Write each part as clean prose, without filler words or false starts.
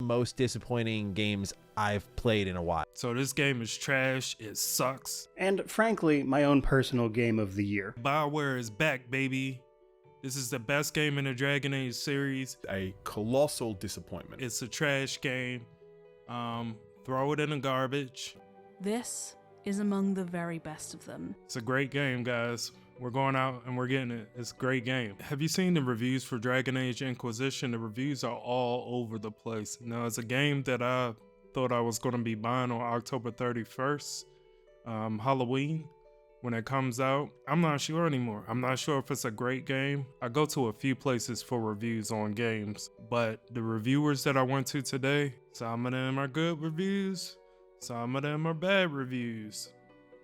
most disappointing games I've played in a while. So this game is trash, it sucks. And frankly, my own personal game of the year. BioWare is back, baby. This is the best game in the Dragon Age series. A colossal disappointment. It's a trash game. Throw it in the garbage. This is among the very best of them. It's a great game, guys. We're going out and we're getting it. It's a great game. Have you seen the reviews for Dragon Age Inquisition? The reviews are all over the place. Now, it's a game that I thought I was going to be buying on October 31st, Halloween, when it comes out. I'm not sure anymore. I'm not sure if it's a great game. I go to a few places for reviews on games, but the reviewers that I went to today, some of them are good reviews, some of them are bad reviews.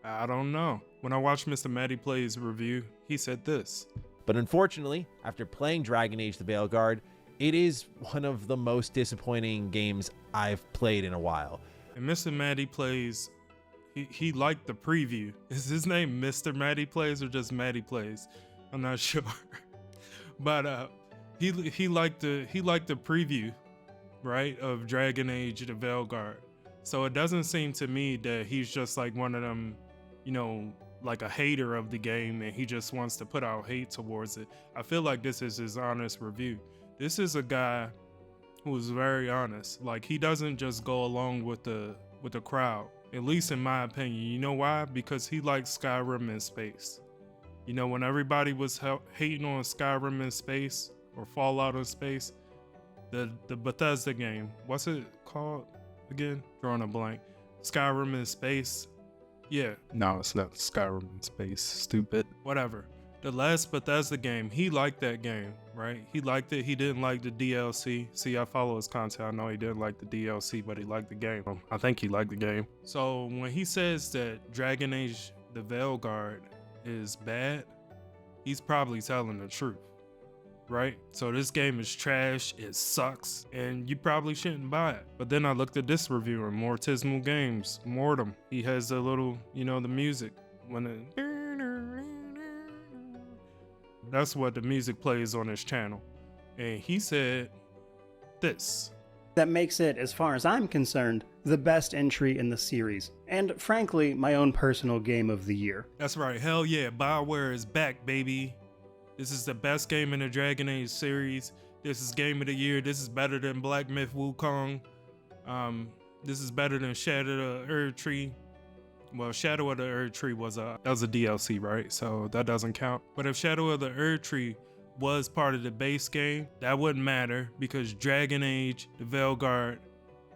I don't know. When I watched Mr. Matty Play's review, he said this. But unfortunately, after playing Dragon Age the Veilguard, it is one of the most disappointing games I've played in a while. And Mr. Matty Plays, he liked the preview. Is his name Mr. Matty Plays or just Matty Plays? I'm not sure. But he liked the preview, right, of Dragon Age the Veilguard. So it doesn't seem to me that he's just like one of them, you know, like a hater of the game and he just wants to put out hate towards it. I feel like this is his honest review. This is a guy who's very honest. Like, he doesn't just go along with the crowd, at least in my opinion. You know why? Because he likes Skyrim in space. You know, when everybody was hating on Skyrim in space or Fallout in space, the Bethesda game, what's it called again? Drawing a blank. Skyrim in space. Yeah, no, it's not Skyrim in space, stupid. Whatever. The last Bethesda game, he liked that game, right? He liked it. He didn't like the DLC. See, I follow his content. I know he didn't like the DLC, but he liked the game. I think he liked the game. So when he says that Dragon Age the Veilguard is bad, he's probably telling the truth, right? So this game is trash, it sucks, and you probably shouldn't buy it. But then I looked at this reviewer, Mortismal Games, Mortem. He has a little, you know, the music. That's what the music plays on his channel. And he said this. That makes it, as far as I'm concerned, the best entry in the series. And frankly, my own personal game of the year. That's right, hell yeah, BioWare is back, baby. This is the best game in the Dragon Age series. This is game of the year. This is better than Black Myth Wukong. This is better than Shadow of the Erdtree. Well, Shadow of the Erdtree was a DLC, right? So that doesn't count. But if Shadow of the Erdtree was part of the base game, that wouldn't matter because Dragon Age the Veilguard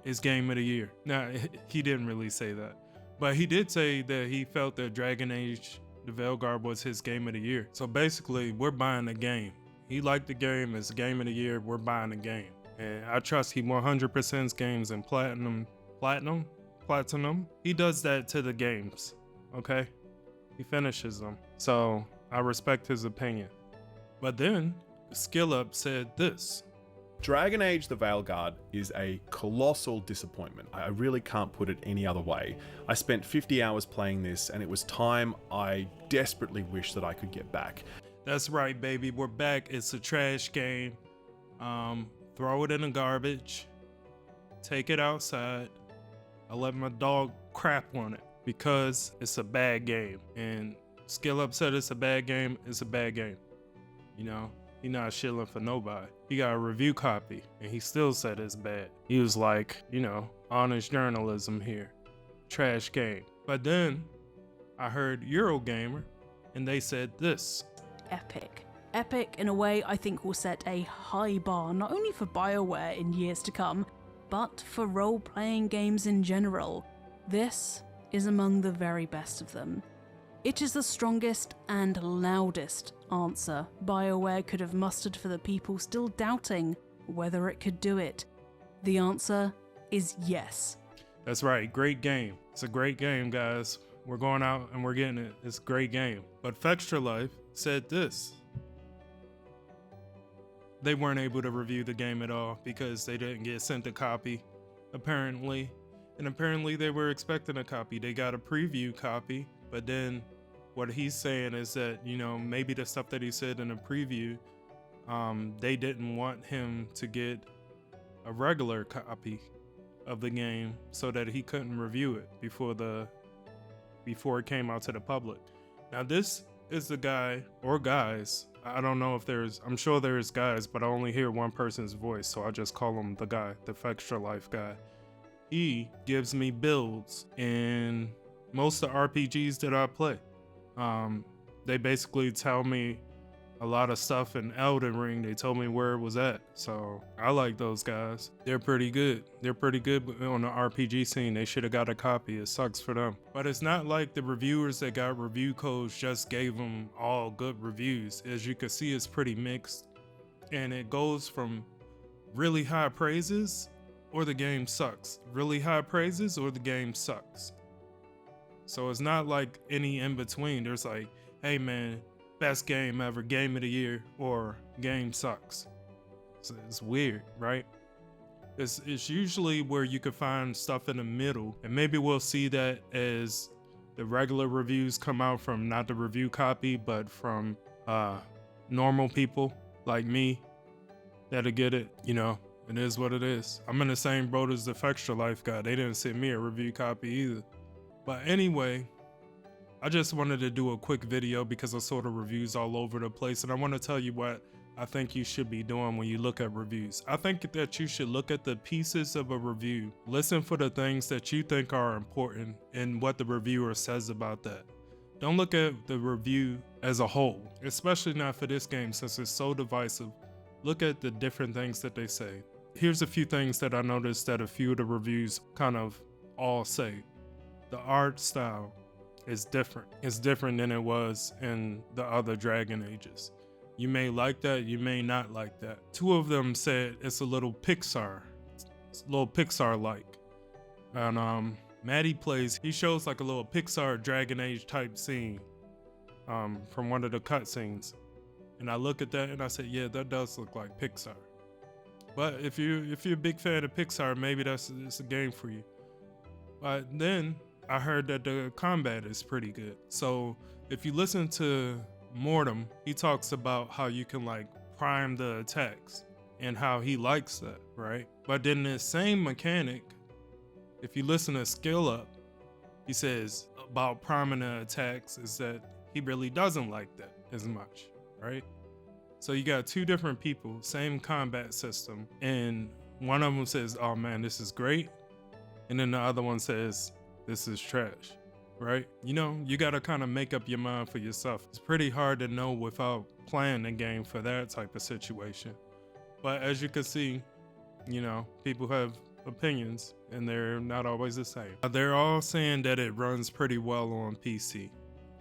is game of the year. Now, he didn't really say that, but he did say that he felt that Dragon Age the Veilguard was his game of the year. So basically, we're buying the game. He liked the game, it's game of the year, we're buying the game. And I trust he 100% games in platinum. He does that to the games, okay? He finishes them. So I respect his opinion. But then Skill Up said this. Dragon Age the Veilguard is a colossal disappointment. I really can't put it any other way. I spent 50 hours playing this and it was time I desperately wish that I could get back. That's right, baby. We're back. It's a trash game. Throw it in the garbage. Take it outside. I let my dog crap on it because it's a bad game. And Skill Up said it's a bad game. It's a bad game. You know, he not shilling for nobody. He got a review copy and he still said it's bad. He was like, you know, honest journalism here. Trash game. But then I heard Eurogamer and they said this. Epic. Epic, in a way, I think will set a high bar not only for BioWare in years to come, but for role-playing games in general. This is among the very best of them. It is the strongest and loudest answer BioWare could have mustered for the people still doubting whether it could do it. The answer is yes. That's right, great game. It's a great game, guys. We're going out and we're getting it. It's a great game. But Fextra Life said this. They weren't able to review the game at all because they didn't get sent a copy, apparently. And apparently they were expecting a copy. They got a preview copy, but then what he's saying is that, you know, maybe the stuff that he said in the preview, they didn't want him to get a regular copy of the game so that he couldn't review it before it came out to the public. Now this is the guy or guys. I don't know if I'm sure there's guys, but I only hear one person's voice, so I just call him the guy, the Extra Life guy. He gives me builds in most of the RPGs that I play. They basically tell me a lot of stuff in Elden Ring. They told me where it was at. So I like those guys. They're pretty good. They're pretty good on the RPG scene. They should have got a copy. It sucks for them. But it's not like the reviewers that got review codes just gave them all good reviews. As you can see, it's pretty mixed. And it goes from really high praises or the game sucks. Really high praises or the game sucks. So it's not like any in between. There's like, hey man, best game ever, game of the year, or game sucks. So it's weird, right? It's usually where you can find stuff in the middle, and maybe we'll see that as the regular reviews come out from not the review copy, but from normal people like me that'll get it. You know, it is what it is. I'm in the same boat as the Extra Life guy. They didn't send me a review copy either. But anyway, I just wanted to do a quick video because I saw the reviews all over the place, and I want to tell you what I think you should be doing when you look at reviews. I think that you should look at the pieces of a review, listen for the things that you think are important and what the reviewer says about that. Don't look at the review as a whole, especially not for this game since it's so divisive. Look at the different things that they say. Here's a few things that I noticed that a few of the reviews kind of all say. The art style is different. It's different than it was in the other Dragon Ages. You may like that, you may not like that. Two of them said it's a little Pixar. It's a little Pixar-like. And Maddie plays, he shows like a little Pixar Dragon Age type scene from one of the cutscenes. And I look at that and I said, yeah, that does look like Pixar. But if you're a big fan of Pixar, maybe it's a game for you. But then I heard that the combat is pretty good. So if you listen to Mortem, he talks about how you can like prime the attacks and how he likes that, right? But then the same mechanic, if you listen to Skill Up, he says about priming the attacks is that he really doesn't like that as much, right? So you got two different people, same combat system, and one of them says, oh man, this is great. And then the other one says, this is trash, right? You know, you got to kind of make up your mind for yourself. It's pretty hard to know without playing the game for that type of situation. But as you can see, you know, people have opinions and they're not always the same. They're all saying that it runs pretty well on PC.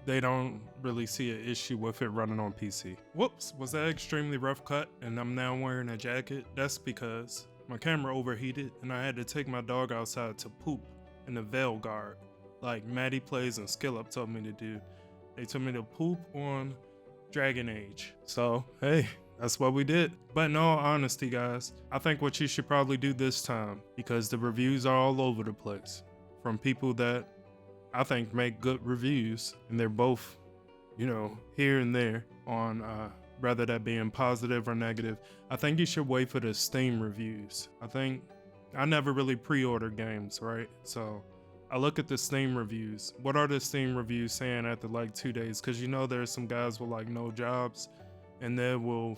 They don't really see an issue with it running on PC. Whoops, was that extremely rough cut and I'm now wearing a jacket? That's because my camera overheated and I had to take my dog outside to poop in the Veilguard, like Maddie Plays and Skill Up told me to do. They told me to poop on Dragon Age. So, hey, that's what we did. But in all honesty, guys, I think what you should probably do this time, because the reviews are all over the place from people that I think make good reviews, and they're both, you know, here and there on rather that being positive or negative. I think you should wait for the Steam reviews. I never really pre-order games, right? So I look at the Steam reviews. What are the Steam reviews saying after like 2 days? Because you know there's some guys with like no jobs and they will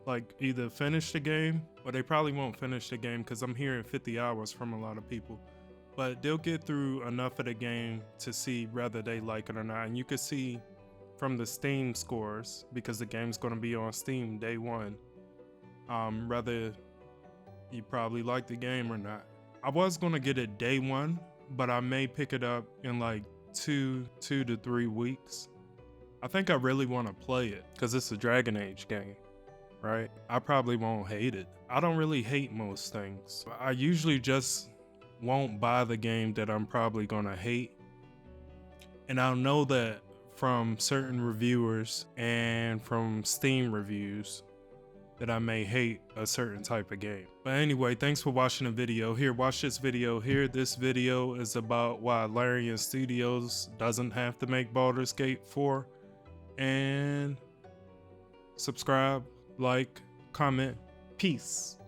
like either finish the game or they probably won't finish the game because I'm hearing 50 hours from a lot of people. But they'll get through enough of the game to see whether they like it or not. And you can see from the Steam scores, because the game's going to be on Steam day one, whether you probably like the game or not. I was going to get it day one, but I may pick it up in like two to 3 weeks. I think I really want to play it because it's a Dragon Age game, right? I probably won't hate it. I don't really hate most things. I usually just won't buy the game that I'm probably going to hate. And I'll know that from certain reviewers and from Steam reviews that I may hate a certain type of game. But anyway, thanks for watching the video. Here, watch this video here. This video is about why Larian Studios doesn't have to make Baldur's Gate 4. And subscribe, like, comment. Peace.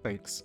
Thanks.